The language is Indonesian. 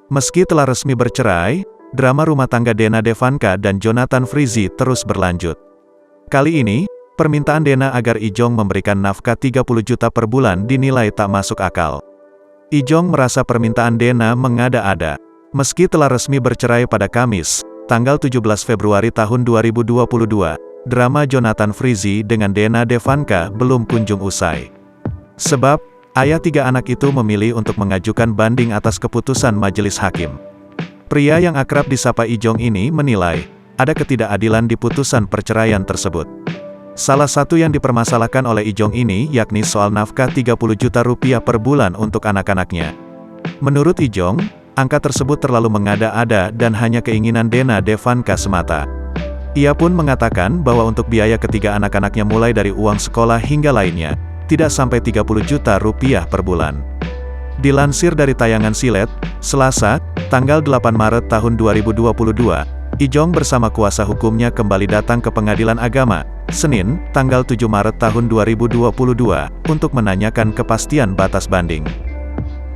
Meski telah resmi bercerai, drama rumah tangga Dena Devanka dan Jonathan Frizzy terus berlanjut. Kali ini, permintaan Dena agar Ijong memberikan nafkah 30 juta per bulan dinilai tak masuk akal. Ijong merasa permintaan Dena mengada-ada. Meski telah resmi bercerai pada Kamis, tanggal 17 Februari tahun 2022, drama Jonathan Frizzy dengan Dena Devanka belum kunjung usai. Sebab, ayah 3 anak itu memilih untuk mengajukan banding atas keputusan majelis hakim. Pria yang akrab disapa Ijong ini menilai, ada ketidakadilan di putusan perceraian tersebut. Salah satu yang dipermasalahkan oleh Ijong ini yakni soal nafkah 30 juta rupiah per bulan untuk anak-anaknya. Menurut Ijong, angka tersebut terlalu mengada-ada dan hanya keinginan Dena Devanka semata. Ia pun mengatakan bahwa untuk biaya ketiga anak-anaknya mulai dari uang sekolah hingga lainnya, tidak sampai 30 juta rupiah per bulan. Dilansir dari tayangan Silet, Selasa, tanggal 8 Maret tahun 2022, Ijong bersama kuasa hukumnya kembali datang ke Pengadilan Agama, Senin, tanggal 7 Maret tahun 2022, untuk menanyakan kepastian batas banding.